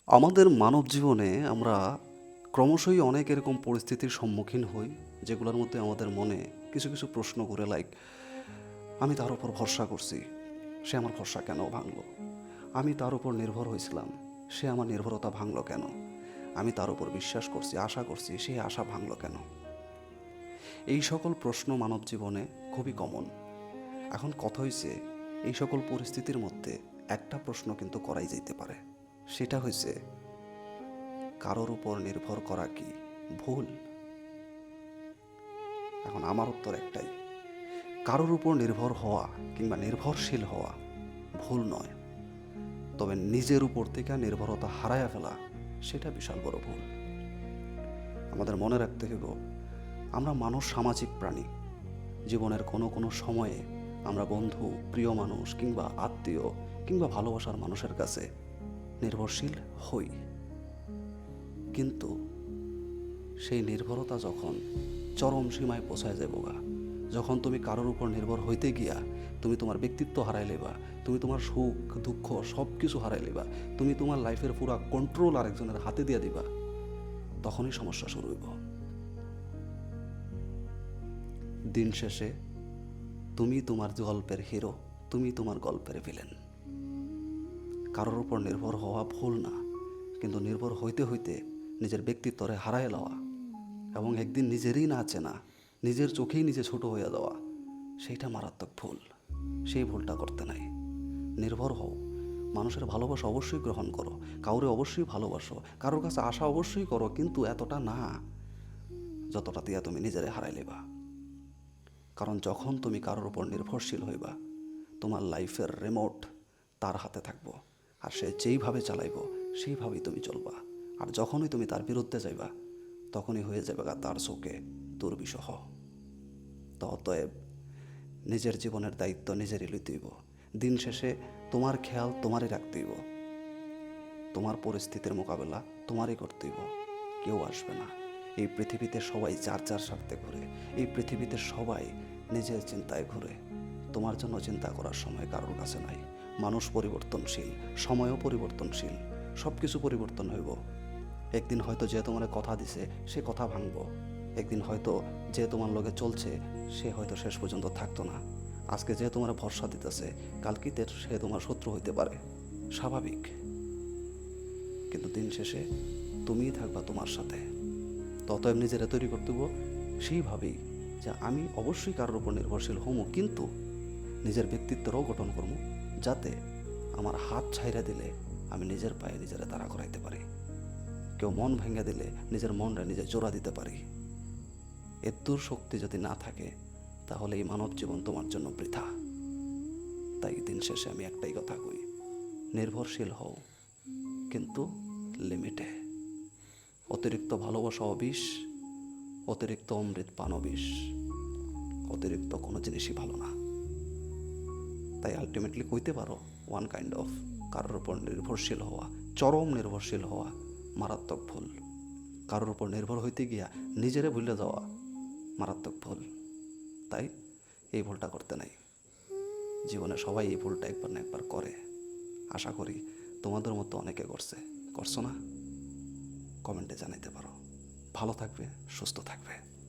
আমাদের মানব জীবনে আমরা ক্রমশই অনেক এরকম পরিস্থিতির সম্মুখীন হই, যেগুলোর মধ্যে আমাদের মনে কিছু কিছু প্রশ্ন করে, লাইক আমি তার উপর ভরসা করছি, সে আমার ভরসা কেন ভাঙলো? আমি তার উপর নির্ভর হয়েছিলাম, সে আমার নির্ভরতা ভাঙলো কেন? আমি তার উপর বিশ্বাস করছি, আশা করছি, সে আশা ভাঙলো কেন? এই সকল প্রশ্ন মানব জীবনে খুবই কমন। এখন কথা হয়েছে, এই সকল পরিস্থিতির মধ্যে একটা প্রশ্ন কিন্তু করাই যেতে পারে। সেটা হয়েছে, কারোর উপর নির্ভর করা কি ভুল? এখন আমার উত্তর একটাই, কারোর উপর নির্ভর হওয়া কিংবা নির্ভরশীল হওয়া ভুল নয়, তবে নিজের উপর থেকে নির্ভরতা হারায়া ফেলা সেটা বিশাল বড় ভুল। আমাদের মনে রাখতে হবে, আমরা মানুষ সামাজিক প্রাণী। জীবনের কোনো কোনো সময়ে আমরা বন্ধু, প্রিয় মানুষ কিংবা আত্মীয় কিংবা ভালোবাসার মানুষের কাছে নির্ভরশীল হই, কিন্তু সেই নির্ভরতা যখন চরম সীমায় পৌঁছায় যাবে, যখন তুমি কারোর উপর নির্ভর হইতে গিয়া তুমি তোমার ব্যক্তিত্ব হারাই লেবা, তুমি তোমার সুখ দুঃখ সব কিছু হারাই লেবা, তুমি তোমার লাইফের পুরা কন্ট্রোল আরেকজনের হাতে দিয়া দিবা, তখনই সমস্যা শুরু হইব। দিন শেষে তুমি তোমার গল্পের হিরো, তুমি তোমার গল্পের ভিলেন। কারোর উপর নির্ভর হওয়া ভুল না, কিন্তু নির্ভর হইতে হইতে নিজের ব্যক্তিত্বরে হারায় লওয়া এবং একদিন নিজেরই না চেনা, নিজের চোখেই নিজে ছোট হয়ে যাওয়া, সেইটা মারাত্মক ভুল। সেই ভুলটা করতে নাই। নির্ভর হও, মানুষের ভালোবাসা অবশ্যই গ্রহণ করো, কাউরে অবশ্যই ভালোবাসো, কারোর কাছে আশা অবশ্যই করো, কিন্তু এতটা না যতটা দিয়া তুমি নিজেরে হারাই লেবা। কারণ যখন তুমি কারোর উপর নির্ভরশীল হইবা, তোমার লাইফের রিমোট তার হাতে থাকবো, আর সে যেইভাবে চালাইব সেইভাবেই তুমি চলবা। আর যখনই তুমি তার বিরুদ্ধে যাইবা, তখনই হয়ে যাবে তার চোখে দুর্বিষহ। তো অতএব নিজের জীবনের দায়িত্ব নিজেরই লইতে হইব। দিন শেষে তোমার খেয়াল তোমারই রাখতে হইব, তোমার পরিস্থিতির মোকাবেলা তোমারই করতে হইব। কেউ আসবে না। এই পৃথিবীতে সবাই যার যার স্বার্থে ঘুরে, এই পৃথিবীতে সবাই নিজের চিন্তায় ঘুরে। তোমার জন্য চিন্তা করার সময় কারোর কাছে নাই। মানুষ পরিবর্তনশীল, সময়ও পরিবর্তনশীল, সব কিছু পরিবর্তন হইব। একদিন হয়তো যে তোমার কথা দিছে সে কথা ভাঙব, একদিন হয়তো যে তোমার লগে চলছে সে হয়তো শেষ পর্যন্ত থাকতো না। আজকে যে তোমার ভরসা দিতেছে, কালকিতে সে তোমার শত্রু হইতে পারে, স্বাভাবিক। কিন্তু দিন শেষে তুমিই থাকবা তোমার সাথে। ততএব নিজেরা তৈরি করতে হবো সেইভাবেই যে আমি অবশ্যই কারোর উপর নির্ভরশীল হমু, কিন্তু নিজের ব্যক্তিত্বেরও গঠন করবো, যাতে আমার হাত ছাইরা দিলে আমি নিজের পায়ে নিজেরা দাঁড়া করাইতে পারি। কেউ মন ভেঙে দিলে নিজের মনটা নিজে জোড়া দিতে পারি। এর শক্তি যদি না থাকে, তাহলে এই মানব জীবন তোমার জন্য বৃথা। তাই দিন শেষে আমি একটাই কথা কই, নির্ভরশীল হও, কিন্তু লিমিটে। অতিরিক্ত ভালোবাসা অবিষ, অতিরিক্ত অমৃত পান অবিষ, অতিরিক্ত কোনো জিনিসই ভালো না। তাই আলটিমেটলি কইতে পারো, ওয়ান কাইন্ড অফ কারোর উপর নির্ভরশীল হওয়া, চরম নির্ভরশীল হওয়া মারাত্মক ভুল। কারোর উপর নির্ভর হইতে গিয়া নিজেরে ভুলে যাওয়া মারাত্মক ভুল। তাই এই ভুলটা করতে নাই। জীবনে সবাই এই ভুলটা একবার না একবার করে। আশা করি তোমাদের মতো অনেকে করছো না? কমেন্টে জানাইতে পারো। ভালো থাকবে, সুস্থ থাকবে।